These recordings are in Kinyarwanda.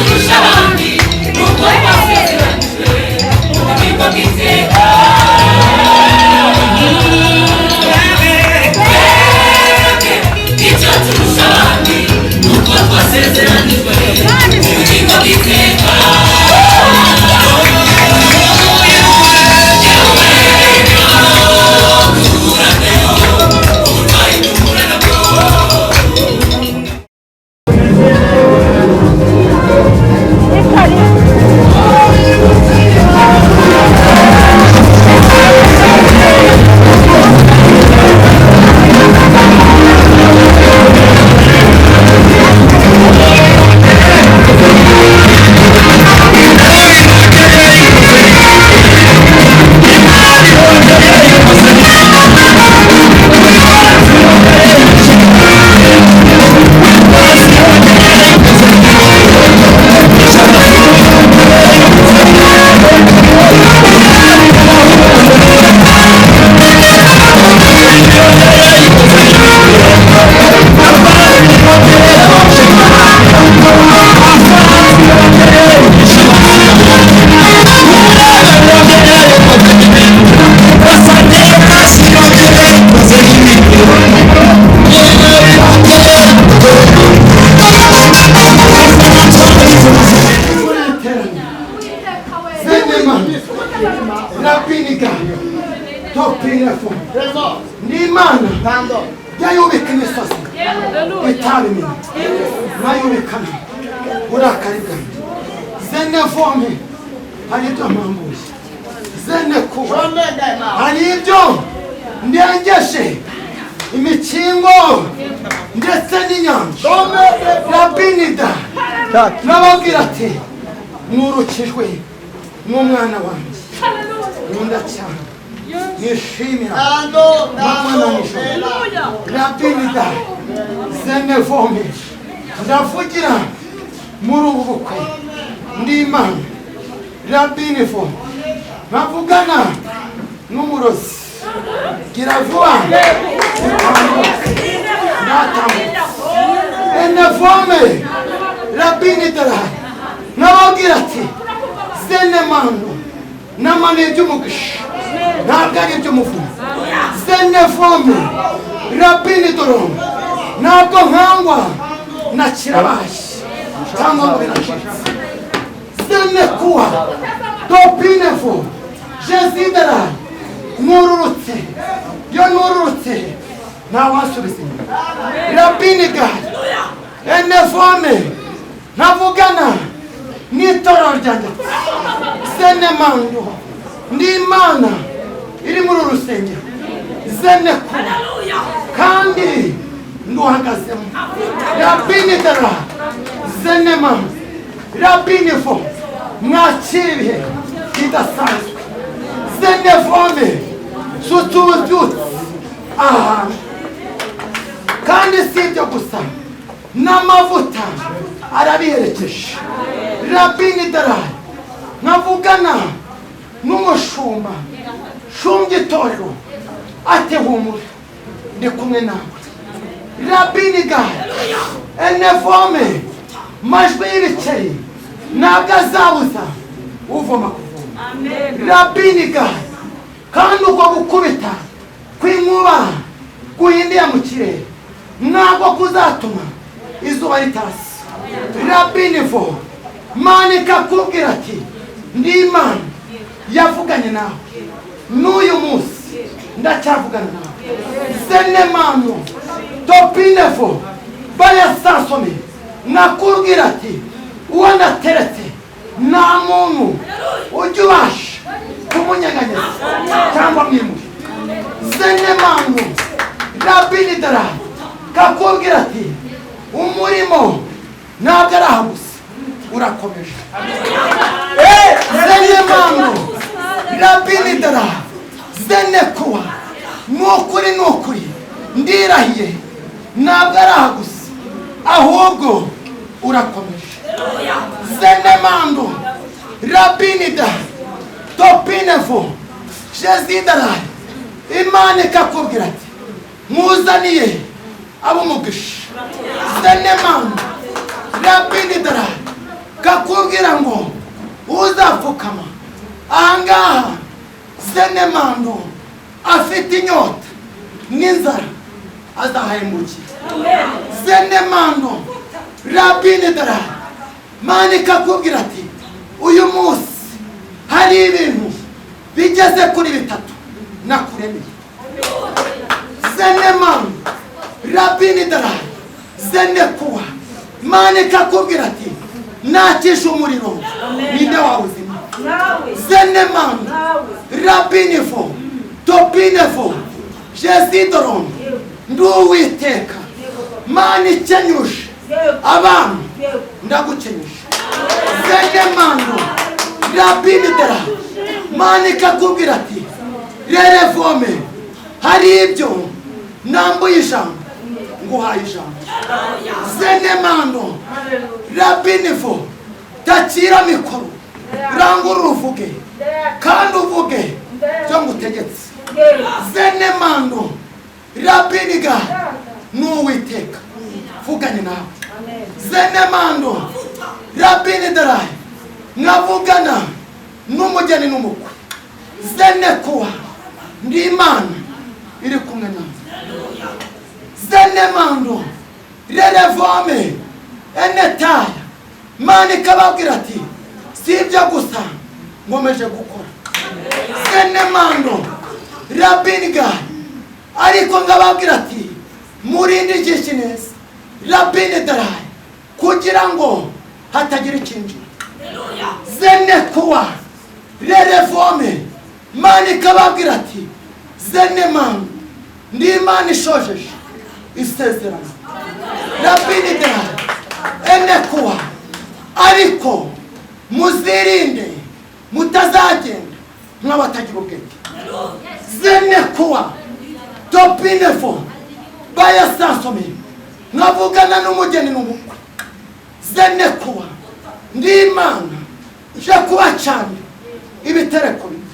turusha abandi nuko twasezeranijwe ubugingo bw'iteka icyo turusha abandi nuko twasezeranijwe ubugingo bw'iteka nababwirati mwurukijwe n'umwana wanjye nkunda cyane nishimira mwana nijoro rabinida zenevome ndavugira muri ubu bukwe ndi Imana rabinifo nkavugana n'umurozi gira vuba ndatambuka enevome rabinidara nababwira ati zenemano namane by'umugisha ntabwo ari iby'umuvumo zenevome rabinidoro ntabwo nkangwa na kirabashi cyangwa ngo biracitse zenekuwa dopinefo jezidara nururutse yo nururutse ntawasubiza inyuma rabinigari enevome ntavugana n'itorero ryanjye zenemando ndi Imana iri muri urusengero zenekura kandi nduhagazemo rabinidara zenemando rabinifo mwakira ibihe bidasanzwe zenevome sutububyutse ahantu kandi si ibyo gusa n'amavuta arabiherekeje rabinidara nkavugana n'umushumba shumbye itorero ate humura ndi kumwe nawe rabinigari enevome majwi y'ibiceri ntabwo azabuza uvoma kuvoma rabinigari kandi ubwo gukubita kw'inkuba guhindiye mu kirere ntabwo kuzatuma izuba ritasi rabinifo manika kubwira ati ndi Imana yavuganye nawe n'uyu munsi ndacyavugana nawe zenemano topinefo bayasansome nakubwira ati uwo nateretse nta muntu ujya ubasha kumunyeganyeza cyangwa mwimure zenemano rabinidara kakubwira ati umurimo ntabwo ari aha gusa urakomeje zenemano rabinidara zenekuwa nukuri ndirahiye ntabwo ari aha gusa ahubwo urakomeje zenemando rabinida topinefo jezidara Imana ikakubwira ati muzaniye abumugisha zenemando rabinidara kakubwira ngo uzapfukama ahangaha Zenemando afite inyota n'inzara azahembukira. Zenemando Rabini Dara Mani kakubwira ati uyu munsi hari ibintu bigeze kuri bitatu nakuremeye. Zenemando Rabini Dara Zenekuwa Mani kakubwira ati nakisha umuriro ninde wawuzima. Zenemando Rabinifo Topinefo Jesidoron nduwiteka Mani kenyusha abantu ndagukenyusha. Zenemando Rabini Dara Mani kakubwira ati rere vome hari ibyo nambuye ijambo nguhaye ijambo. Zenemando Rabinifo takira mikoro rangura uvuge kandi uvuge cyo ngutegetse. Zenemando Rabiniga nuwiteka vuganye nawe. Zenemando Rabini Dara nkavugana n'umugeni n'umukwe. Zenekuwa ndi Imana iri kumwe nawe. Zenemando rerevome enetaya Mani kababwira ati sibyo gusa nkomeje gukora. Zenemando Rabiniga ariko ngababwira ati murinde igihe neza Rabini Dara kugira ngo hatagira ikinjira. Zenekuwa rerevome Mani kababwira ati Zenemando ndi Imana ishojeje isezerano. Rabini Dara enekuwa ariko muzirinde mutazagenda nk'abatagira ubwenge. Zenekuwa Topinefo bayasasome nkavugana n'umugeni n'umukwe. Zenekuwa ndi Imana je kubacana ibitereko bibi.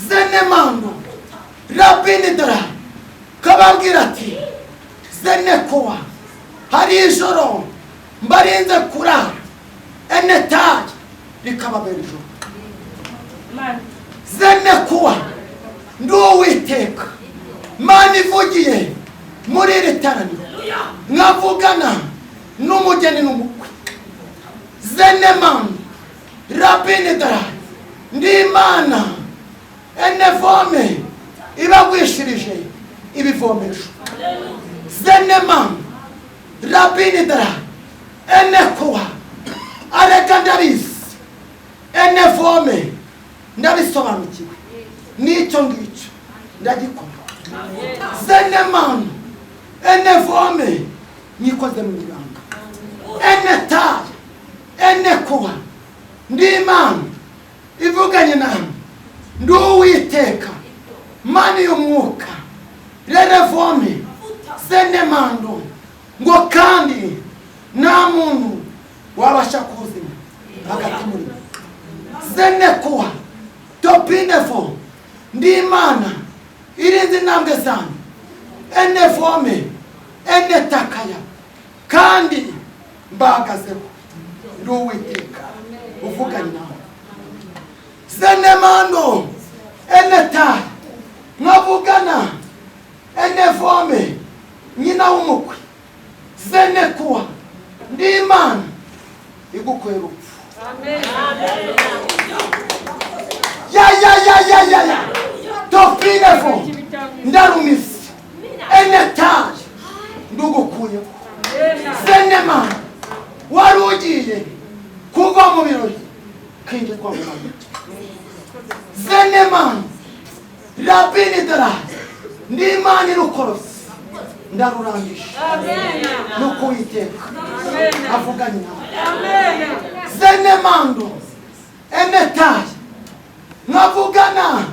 Zenemando Rabini Dara kababwira ati Zenekuwa hari ijoro mbarinze kurara enetaye rikababera ijoro. Zenekuwa nduwiteka Mani ivugiye muri iri teraniro nkavugana n'umugeni n'umukwe. Zenemando Rabini Dara ndi Imana enevome ibagwishirije ibivomesho. Zenemando Rabini Dara enekuwa areka ndabizi enevome ndabisobanukiwe n'icyo ngicyo ndagikora. Zenemando enevome nyikoze mu ibanga. Enetaye enekuwa ndi Imana ivuganye namwe nduwiteka Mani y'umwuka rerevome. Zenemando ngo kandi nta muntu wabasha kuzima hagati muri mwe. Zenekuwa Topinefo ndi Imana irinze intambwe zanyu. Enevome enetakaya kandi mbahagazeho nduwiteka uvuganye nawe. Zenemando enetaye nkavugana enevome nyina w'umukwe. Zenekuwa ndi Imana igukwera urupfu. Ya Topinefo ndarumisi enetaye ndugukuyeho. Zenemando wari ugiye kuva mu birori kinje kwa mwana. Zenemando Rabini Dara ndi Imana irukorose ndarurangije nuko Uwiteka avuganye nawe. Zenemando enetaye nkavugana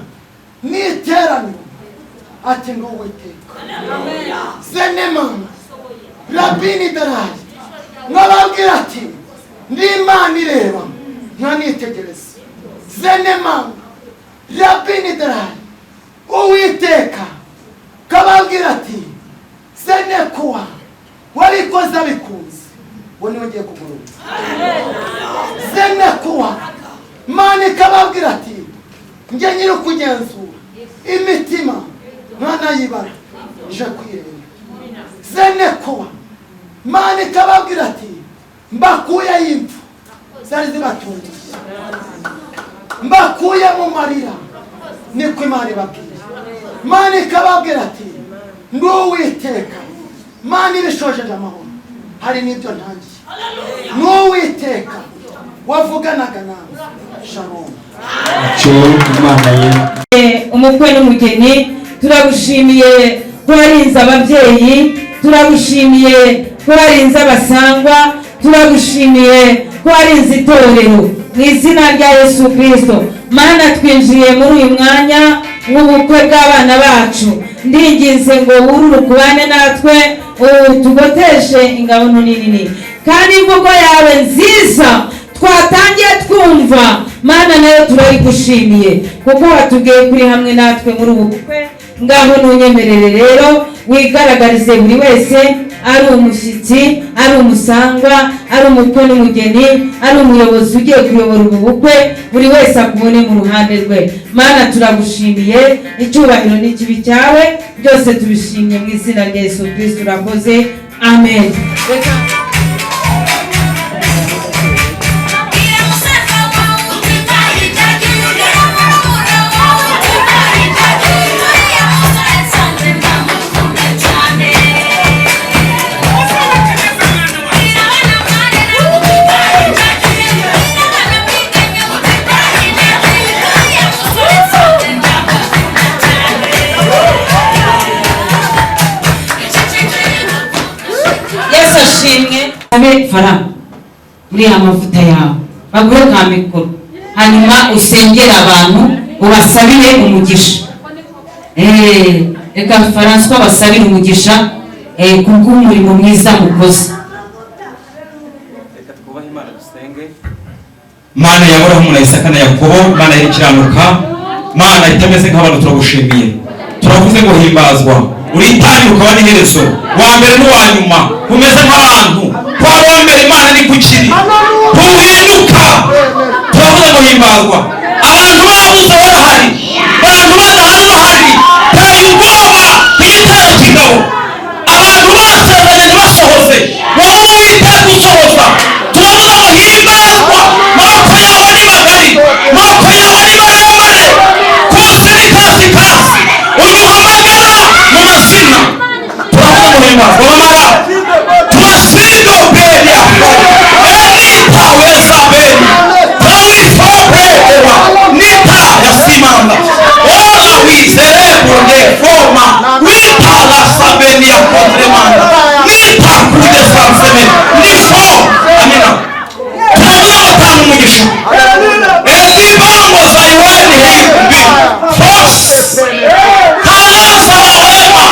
n'iteraniro ati ngo Uwiteka. Zenemando Rabini Dara nkababwira ati ndi Imana ireba nkanitegereza. Zenemando Rabini Dara Uwiteka kababwira ati Zenekuwa wabikoze abikunze Wone wongeye kugurura zene kuwa Mana ikababwira ati nge nyiri kugenzura imitima mwana yibara je kwireba zene kuwa Mana ikababwira ati mbakuye impfu zari zibatunze mbakuye mu marira niko Imana ibabwira Mana ikababwira ati n'Uwiteka Mana ibishojeje amahoro hari n'ibyo ntangiye n'Uwiteka wavuganaga nawe shalom umukwe n'umugeni turagushimiye ko warinze ababyeyi turagushimiye ko warinze abasangwa turagushimiye ko warinze itorero mu izina rya Yesu Kristo Mana twinjiye muri uyu mwanya w'ubukwe bw'abana bacu ndinginze ngo wurure kubane natwe tugoteshe ingabo nini kandi imvugo yawe nziza twatangiye twumva Mana nayo turayigushimiye kuko watubwiye kuri hamwe natwe muri ubu bukwe ngaho nunyemerere rero wigaragarize buri wese ari umushyitsi ari umusangwa ari umukwe n'umugeni ari umuyobozi ugiye kuyobora ubu bukwe buri wese akubone mu ruhande rwe Mana turagushimiye icyubahiro n'ikibi cyawe byose tubishimye mu izina rya Yesu Kristo urakoze amen. Abe fara muri amavuta yawe bagure ka mikoro hanyuma usengera abantu ubasabire umugisha reka François basabire umugisha kubw'umurimo mwiza mukoze. Reka twubahe Imana dusenge. Mana yahoraho umuntu Isaka na Yakobo Mana y'ikiranuka Mana itameze nk'abantu turagushimiye turavuze ngo himbazwa uritangira ukaba n'iherezo wa mbere n'uwa nyuma umeze nk'abantu kwa wa mbere Imana ni kukiri tuhinduka turavuze ngo himbazwa abantu babuze barahari abantu badahari bahari teye ubwoba igitero cy'ingabo abantu basezeranye ntibasohoze wowe Uwiteka usohoza turavuze ngo himbazwa maboko yawe ni magari maboko yawe ni maremare kusiri kasi kasi uduhamagara mu mazina turavuze ngo himbazwa bamara tuwasindo beni yako nita weza beni tawifo bewa nita yasimanga ola wizerebu nefoma nita lasa beni yako tremanda nita kude sanseme nifo amina turavuze ngo tanga umugisha elibango zayiweni himbi fos kalasa wahema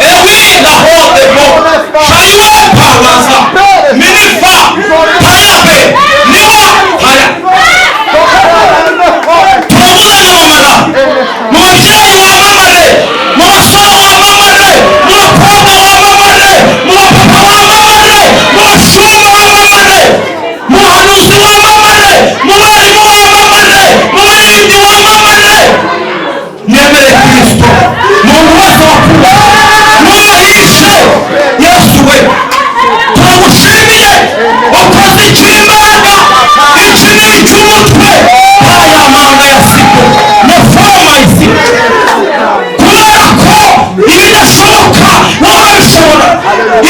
ewila hodebo shayiwe pawaza minifa tayabe niwa taya turavuze ngo bamara mu babyeyi wamamare mu basore wamamare mu bakobwa wamamare mu bapapa wamamare mu bashumba wamamare mu bahanuzi wamamare mu barimu wamamare mu baririmbyi wamamare nemere Kristo muntu wese wakuba nubahishe Yesu we turagushimiye ukoze icy'imbaraga iki ni icy'umutwe aya manga ya siko na foroma isiko kubera ko ibidashoboka wowe bishobora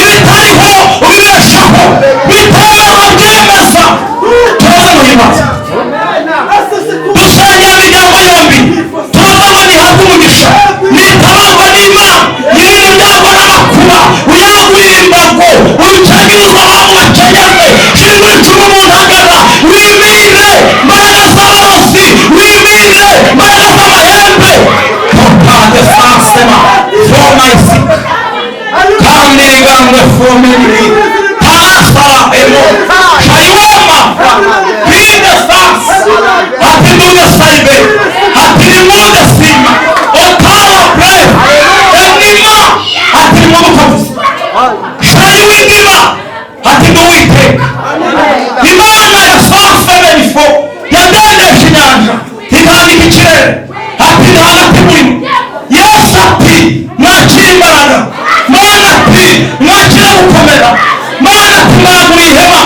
ibitariho ubibeshaho bitemewe byemeza tuze muhimaza dusengera imiryango yombi tuze ngo nihabwe umugisha nitabangwa n'Imana nyir'ibintu byabo n'amakuba uyagurira imbago uyucengiriza abantu bakenyerwe shingura icumu mu ntagara wimire mbaraga z'abarozi wimire mbaraga z'amahembe portade sansema foroma isika kandi ingangwe fomeniri tasara emo shayiwema binde sans ati nduge saibe ati nimude sima otara brave enima ati nimubukabuzi shayiwingima ati nduwiteka imbaraga mana ati mwakira gukomera mana ati mwagura ihema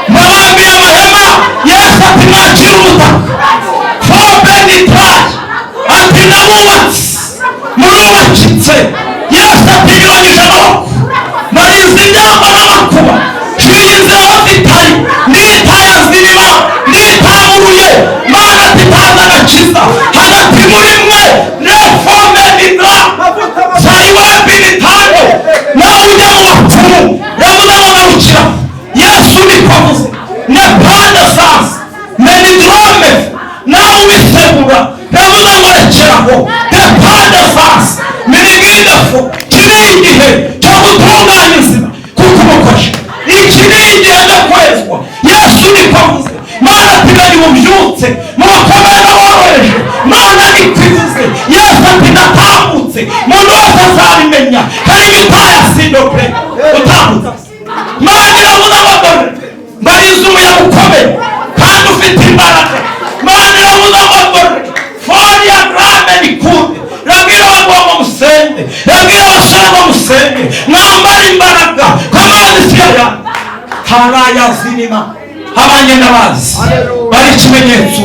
mwabambiye amahema Yesu ati mwakira ubutaka fobenitaje ati nabubatse murubakitse Yesu ati nyuranyije amaboko marize imyamba n'amakuba nshinze aho zitari nditaye zirima nditamuruye mana ati ntaza agakiza hagati muri mwe nefomenita sayiwebinitano nawe ujya mu bapfumu yavuze ngo garukira Yesu nikovuze nepande sasa menidrome nawe ubisegura yavuze ngo rekeraho nepande sasa minigidefu kiri igihe cyo gutunganya inzira kuko umukoshe iki ni igihe cyo kwezwa Yesu nikovuze mana ati gari mubyutse mubakomere n'aboroheje mana nikwivuze Yesu ati natambutse umuntu wese azabimenya kandi bitayasindokre utambutse mana iravuze ngo dore mbarize umuyaga ukomeye kandi ufite imbaraga mana iravuze ngo dore fori ya grame nikude rabwira abagomba musenge rabwira abasore ngo musenge mwambara imbaraga kamazi siyaya harayazinima abanye n'abazi bari ikimenyetso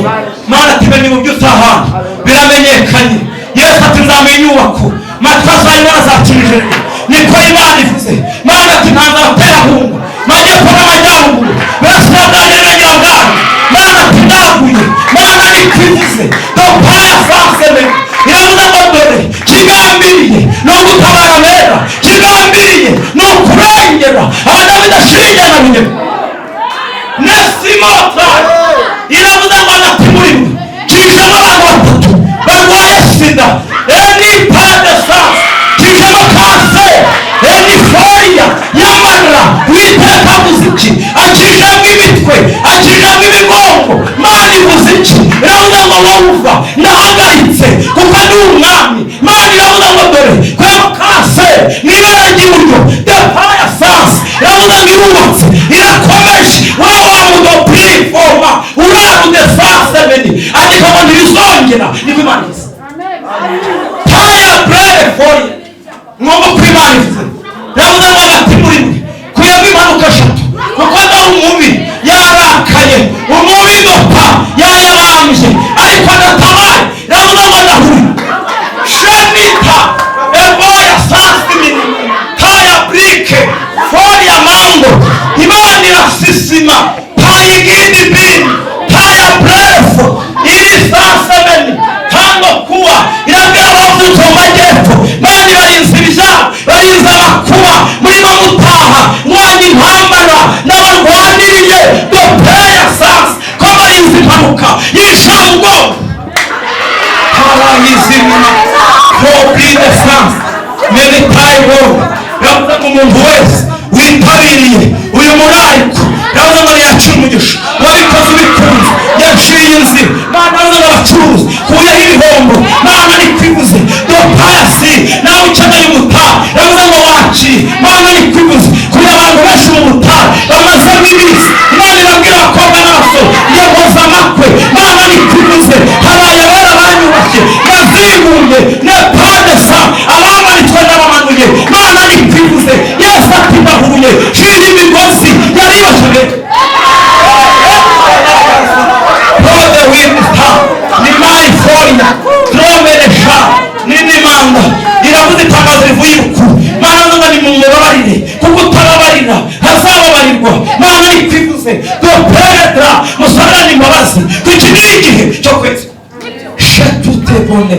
mana ati bene mu byose ahantu biramenyekanye Yesu ati nzamenya inyubako matwa azayibona zakirije niko Imana ivuze mana ati ntanze abaterahunga majyepfo n'amajyaruguru birasiraganye n'abanyabwami mana ati ndaguye mana nikwivuze dopaya sansebe iravuze ngo dore kigambiriye ni ugutabara abera kigambiriye ni ukurengera abadamu idashingiye na bunyema nesimota iravuze ngo hagati muri mwe kijemo abantu batatu barwaye sida pande sasa kijemo kanseri foria y'amara witeka muziki akijamo imitwe akijamo ibigongo mani muziki iravuze ngo wumva ndahagaritse kuko ndi umwami mani iravuze ngo dore kwemo kanseri n'ibara ry'iburyo depaya sasa iravuze ngo irubatse irakomeje wowe wamudo piriforma urarude sasa beni ariko ngo ntibizongera niko Imana ivuze taya brere foria ngomba kwimaniza iravuze ngo hagati muri mwe kuyemo impanuka eshatu kuko ndari umubi yarakaye umubi dota yayabambye ariko adatabaye iravuze ngo ndahuri shenita eboya sansimini taya brike foria mango Imana irasisima taya igindi bini taya brefo iri sansemeni tango kuwa irabwira abavutse mu majyepfo Imana ibarinze ibyaha barinze abakuba murimo mutaha mwanya intambara n'abarwaniriye dopeya sasa ko barinze impanuka yica mugongo harayizima kobride sasa meditaye wowe iravuze ngo umuntu wese witabiriye uyu murariko iravuze ngo ntiyacira umugisha wabikoze ubikunze yaciye inzira Mana iravuze ngo abacuruzi kuyaho ibihombo Mana nikwibuze dopasi nawe ukeneye umutari iravuze ngo waciye Mana nikwibuze kuri abantu benshi mu mutari bamazemo iminsi Imana irabwira abakobwa n'abasore yakoze amakwe Mana nikwibuze habaye abera banyubashye nazibunye nepande sa abamanitswe n'abamanuye Mana nikwibuze Yesu ati ndahuye shira imigozi yari ibashabe Brother Winsta ni mai foria tromeresha nini manga iravuze itangazo rivuye uku Mana ngo ni mumubabarire kuko utababarira hazababarirwa Mana nikwibuze doperedra musarani imbabazi kuki ni igihe cyo kwezi shetutebone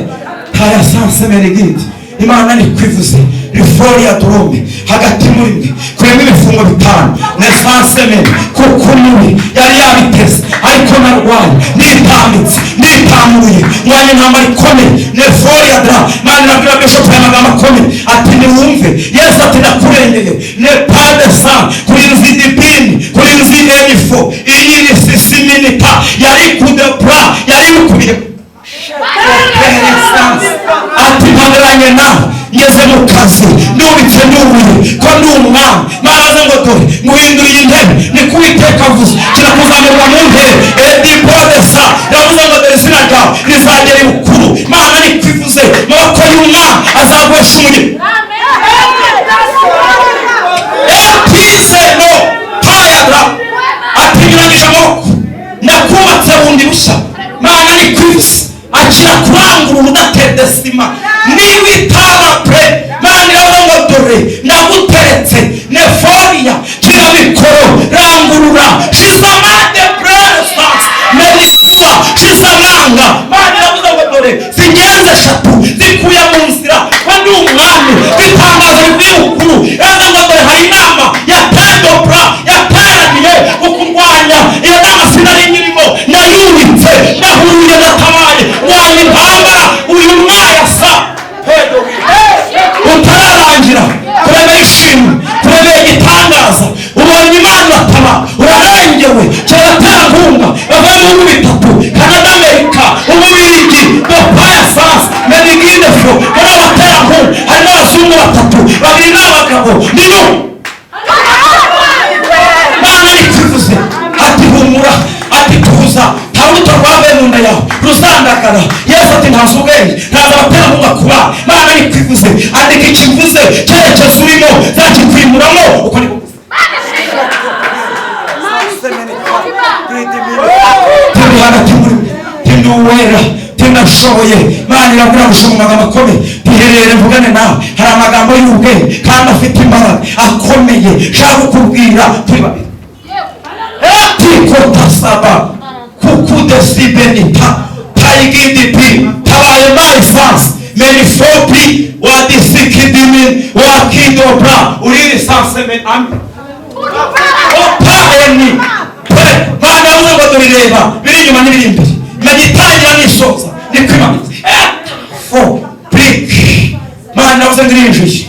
taya sanse meregiti Imana nikwivuze riforia drome hagati muri mwe kurema ibifungo bitanu nesansemene kuko muri yari yabiteze ariko narwaye nitambitse nitamuye mwanya ntambara ikomeye neforia dra Mana irabwira bishop y'amagambo akomeye ati niwumve Yesu ati ndakurengeye nepade sa kurinzi dipini kurinzi elifo iyi ni sisiminita yari kudepra yari ukubiye ati mpagaranye nawe ngeze mu kazi ndubitse n'ubuye ko ndi umwami Mana aze ngo dore nguhinduriye intebe ni kuwiteka avuze kirakuzamurwa mu ntebe edipodesa yavuze ngo dore izina ryawe rizagera ibukuru Mana nikwivuze maboko y'umwami azaguhesha umugisha bundi bushya mana ni kwisi akira kurangurura udatede sima niba itaba pe mana iravuga ngo dore ndaguteretse neforia kira mikoro rangurura shisamade presence medikuwa shisamanga mana iravuga ngo dore zingenze eshatu zikuye mu nzira ko ndi umwami bitangaza bw'ibukuru iravuga ngo dore hari inama yatendobra yateraniye ukurwanya iyo nama sinari nyirimo nayubitse nahuye natabaye wanye intambara uyu mwayasa utararangira kurebe ishimwe kurebe igitangaza ubonye imana urataba urarengewe cy'abaterankunga bavuye mu bihugu bitatu Canada, Amerika, Ububirigi, Dopaya France, Medigidefo muri abaterankunga harimo abazungu batatu babiri n'abagabo niyo mana nikuvuze ati humura ati tuza nta rubuto rwavuye mu nda yawe ruzandagara yesu ati ntazi ubwenge ntazi abaterankunga kuba mana nikuvuze andika ikivuze cyerekezo urimo zakikwimuramo uko ni turi hagati muri tindi uwera tinashoboye mana irabura gusoma amagambo akomeye tiherere mvugane nawe hari amagambo y'ubwenge kandi afite imbaraga akomeye nshaka kukubwira turi babiri tikotasaba kukudesidenta tayigidipi tabaye mayisansi menifopi wadisikidimi wakidobra uriri sansemen ami opayeni pe mana uze ngo durireba biri inyuma n'ibiri imbere meditangira n'isoza nikwimanitse fo briki mana uze ndirinjiye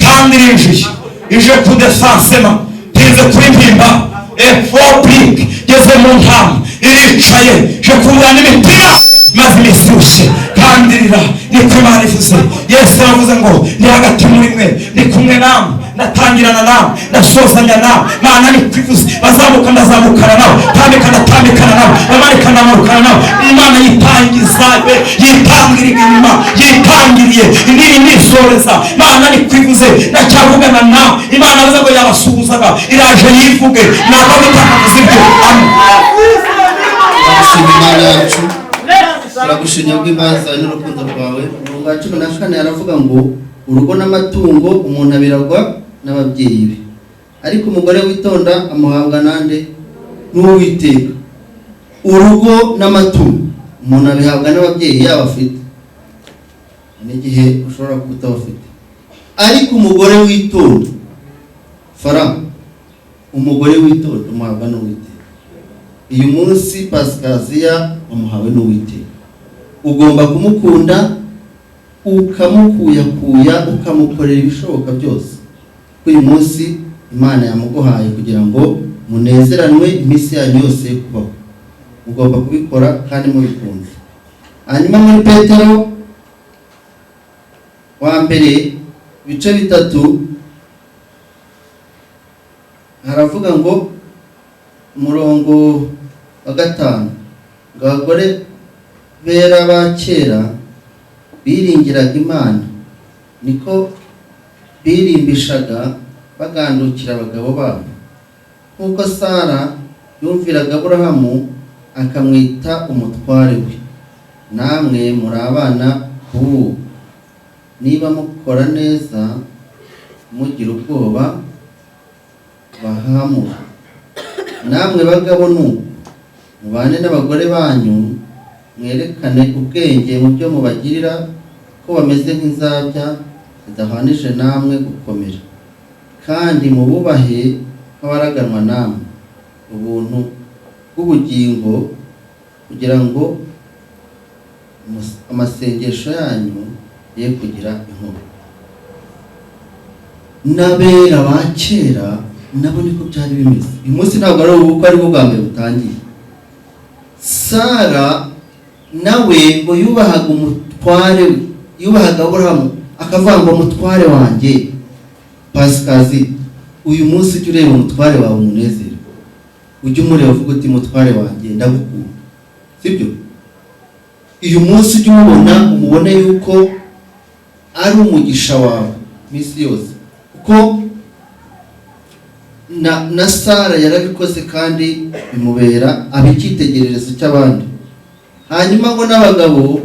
kandi irinjiye ije kudesansema tinze kuri mpimba efopik geze mu ntama iricaye je kurura n'imitima maze imishyushye kandi rira niko imana ivuze yesu yavuze ngo ni hagati muri mwe ni kumwe namwe ndatangirana nawe ndasozanya nawe mana nikwivuze bazamuka ndazamukana nawe tambika ndatambikana nawe bamanika ndamarukana nawe imana yitangizabe yitangiriye inyuma yitangiriye indiri nisoreza mana nikwivuze ndacyavugana nawe imana avuze ngo yabasuhuzaga iraje yivuge ntabwo bitakavuze ibyo amen. Imana yacu turagushimye bw'imbaza n'urukundo rwawe. Umurongo wa 14 aravuga ngo urugo n'amatungo umuntu abiragwa n'ababyeyi be, ariko umugore witonda amuhabwa nande n'Uwiteka. Urugo n'amatungo umuntu abihabwa n'ababyeyi yaba afite n'igihe ushobora kutabafite, ariko umugore witonda fara umugore witonda umuhabwa n'Uwiteka. Uyu munsi Pasikaziya umuhawe n'Uwiteka, ugomba kumukunda ukamukuyakuya ukamukorera ibishoboka byose. Uyu munsi Imana yamuguhaye kugira ngo munezeranwe iminsi yanyu yose yo kubaho, ugomba kubikora kandi mubikunze. Hanyuma muri Petero wa mbere bice 3 haravuga ngo umurongo wa 5 ngo abagore bera ba kera biringiraga Imana niko birimbishaga bagandukira abagabo babo, nk'uko Sara yumviraga Aburahamu akamwita umutware we. Namwe muri abana ubu niba mukora neza mugira ubwoba bahamura. Namwe bagabo mubane n'abagore banyu mwerekane ubwenge mu byo mubagirira ko bameze nk'inzabya zidahanije namwe gukomera, kandi mububahe nk'abaraganwa namwe ubuntu bw'ubugingo, kugira ngo amasengesho yanyu ye kugira inkuru. N'abera ba kera nabo niko byari bimeze. Uyu munsi ntabwo ari ubukwe ari bwo bwa mbere butangiye. Sara nawe ngo yubahaga umutware, yubahaga Aburahamu akavuga ngo umutware wanjye. Pasikazi uyu munsi ujye ureba umutware wawe umunezero, ujye umureba uvuga uti mutware wanjye ndagukunda, sibyo? Uyu munsi ujye umubone yuko ari umugisha wawe minsi yose, kuko na Sara yarabikoze kandi bimubera abikitegererezo cy'abandi. Hanyuma ngo n'abagabo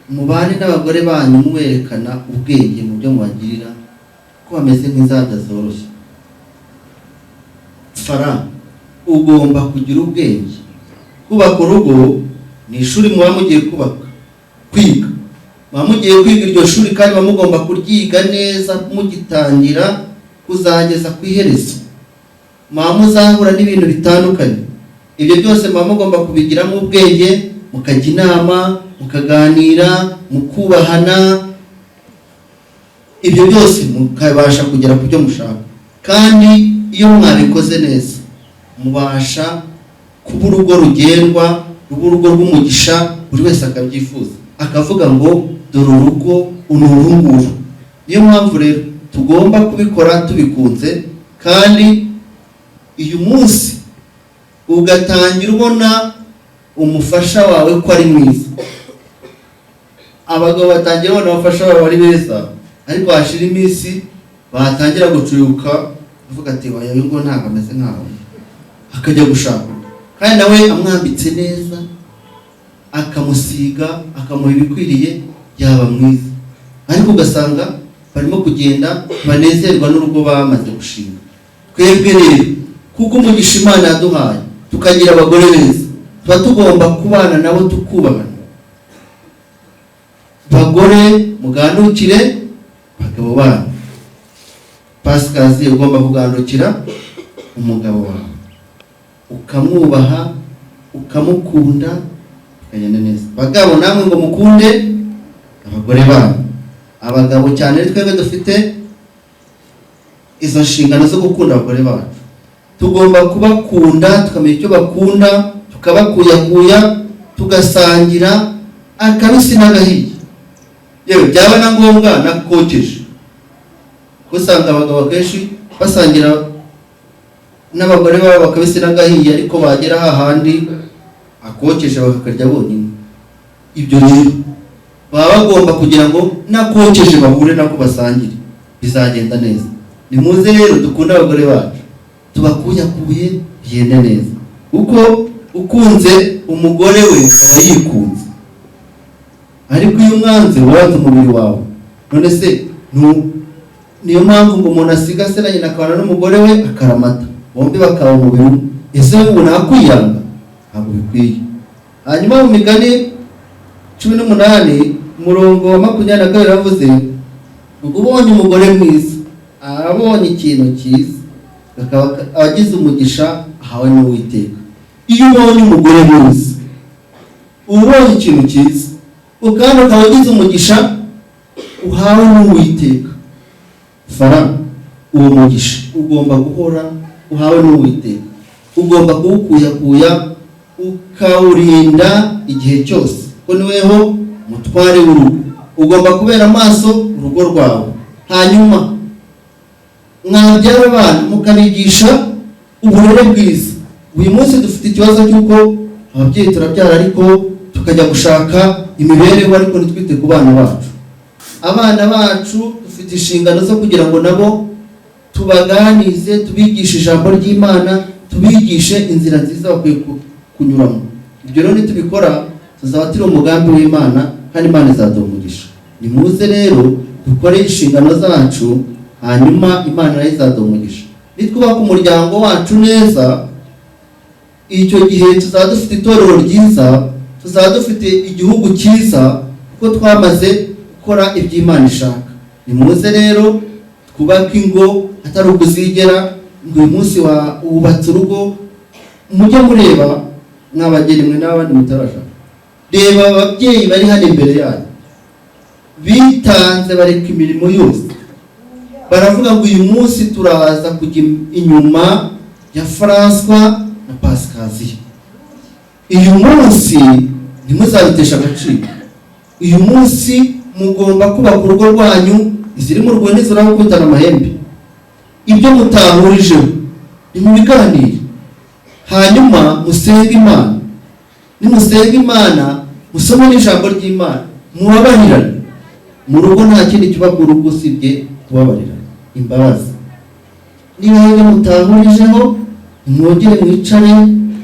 mubane n'abagore banyu mwerekana ubwenge mu byo mubagirira ko bameze nk'inzanda zoroshye. Fara ugomba kugira ubwenge. Kubaka urugo ni ishuri muba mugiye kwiga. Muba mugiye kwiga iryo shuri kandi muba mugomba kuryiga neza mugitangira kuzageza ku iherezo. Muba muzahura n'ibintu bitandukanye. Ibyo byose muba mugomba kubigiramo ubwenge, mukajya inama, mukaganira, mukubahana. Ibyo byose mukabasha kugera ku byo mushaka. Kandi iyo mwabikoze neza mubasha kuba urugo rugendwa, ruba urugo rw'umugisha, buri wese akabyifuza, akavuga ngo dore urugo unurunguru. Niyo mpamvu rero tugomba kubikora tubikunze. Kandi uyu munsi ugatangira ubona umufasha wawe ko ari mwiza. Abagabo batangira ubona abafasha wawe ari beza, ariko hashira iminsi batangira gucuyuka, avuga ati oya uyu ngo ntabwo ameze nkawe, akajya gushaka. Kandi nawe amwambitse neza, akamusiga, akamuha ibikwiriye, yaba mwiza, ariko ugasanga barimo kugenda banezerwa n'urugo bamaze gushinga. Twebwe rero kuko umugisha Imana yaduhaye tukagira abagore beza, tuba tugomba kubana nabo tukubahana. Bagore mugandukire bagabo banyu. Pasikazi ugomba kugandukira umugabo wawe, ukamwubaha, ukamukunda, ukagenda neza. Bagabo namwe ngo mukunde abagore banyu. Abagabo cyane twebwe dufite izo nshingano zo gukunda abagore bacu. Tugomba kubakunda, tukamenya icyo bakunda, tukabakuyakuya, tugasangira akabisi n'agahiye. Yewe byaba na ngombwa nakokeje. Kusanga abagabo kenshi basangira n'abagore babo bakabisi n'agahiye, ariko bagera hahandi akokeje bakakarya bonyine. Ibyo rero baba bagomba kugira ngo nakokeje bahure nako basangire, bizagenda neza. Nimuze rero dukunda abagore bacu, tubakuyakuye bigende neza. Uko ukunze umugore we aba yikunze, ariko iyo umwanze waranze umubiri wawe. None se niyo mpamvu ngo umuntu asiga se na nyina akabana n'umugore we akaramata, bombi bakaba umubiri umwe. Ese ubu nakwiyanga? Ntabwo bikwiye. Hanyuma mu Migani 18 umurongo wa 22 yavuze ngo ubonye umugore mwiza abonye ikintu cyiza, akaba agize umugisha ahawe n'Uwiteka. Iyo ubonye umugore mwiza ubonye ikintu cyiza, ukaba agize umugisha uhawe n'Uwiteka. Fara uwo mugisha ugomba guhora uhawe n'Uwiteka. Ugomba kuwukuyakuya, ukawurinda igihe cyose, ko niweho mutware w'urugo. Ugomba kubera amaso urugo rwawe. Hanyuma mwabyara abana mukabigisha uburere bwiza. Uyu munsi dufite ikibazo cy'uko ababyeyi turabyara ariko tukajya gushaka imibereho, ariko nitwite ku bana bacu. Abana bacu dufite inshingano zo kugira ngo nabo tubaganize, tubigishe ijambo ry'Imana, tubigishe inzira nziza bakwiye kunyuramo. Ibyo rero nitubikora tuzaba turi umugambi w'Imana, kandi Imana izaduha umugisha. Nimuze rero dukore inshingano zacu, hanyuma Imana nayo izaduha umugisha. Nitwubaka umuryango wacu neza, icyo gihe tuzaba dufite itorero ryiza, tuzaba dufite igihugu cyiza, kuko twamaze gukora ibyo Imana ishaka. Nimuze rero twubake ingo atari ukuzigera ngo uyu munsi wubatse urugo. Mujye mureba n'abageni mwe n'abandi mutarashaka. Reba ababyeyi bari hano imbere yanyu, bitanze bareka imirimo yose, baravuga ngo uyu munsi turaza kujya inyuma ya François na Pasikazi. Uyu munsi ntimuzabitesha agaciro. Uyu munsi mugomba kubaka urugo rwanyu, iziri mu rugo ntiziraho kwitana amahembe. Ibyo mutahurijeho nimubiganire, hanyuma musenge Imana. Nimusenga Imana, musome n'ijambo ry'Imana, mubabarirane. Mu rugo nta kindi kiba ku rugo usibye kubabarirana, imbabazi. niba hari mutahurijeho mwongere mwicare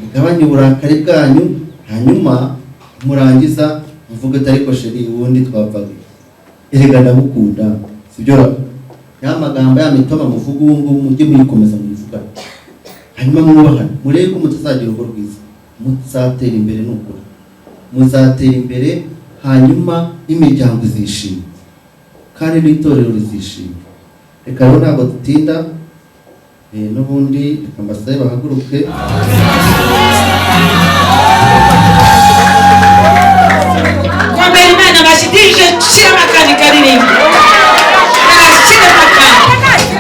mugabanye uburakari bwanyu, hanyuma murangiza mvuge ati ariko sheri ubundi twapfaga erega ndagukunda sibyo ya magambo ya mitoma muvuga ubu ngubu mujye muyikomeza muyivuga, hanyuma mwubahane murebe ko mutazagira urugo rwiza, muzatera imbere n'ukuri muzatera imbere, hanyuma imiryango izishima kandi n'itorero rizishima. Reka rero ntabwo dutinda, n'ubundi reka mbasabe bahaguruke. Kwambere Imana bashidije shira makani karirimba shira makani,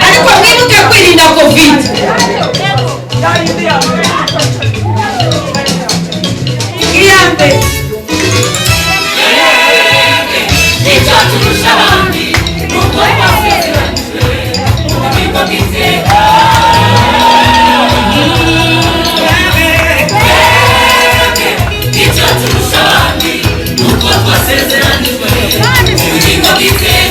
ariko mwibuke kwirinda covid. Iyambe icyo turusha abandi nuko twasezeranijwe mu bigo by'iteka. Icyo turusha abandi nuko twasezeranijwe mu bigo by'iteka.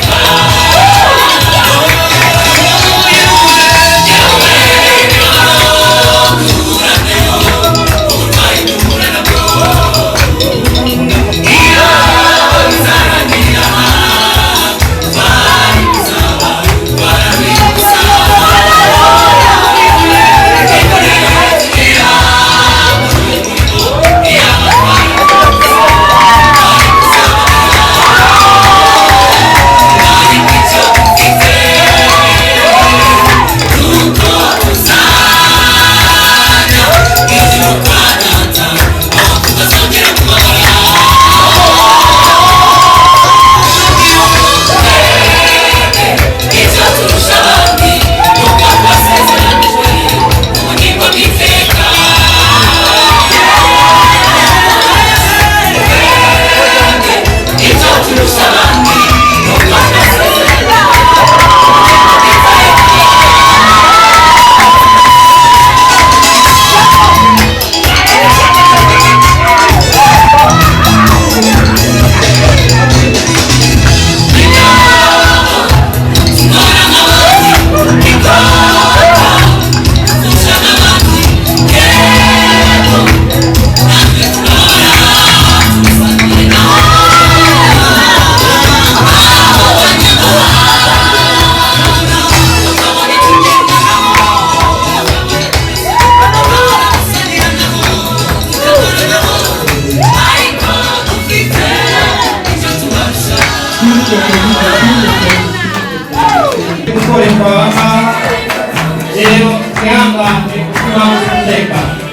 Rero, siamo anche,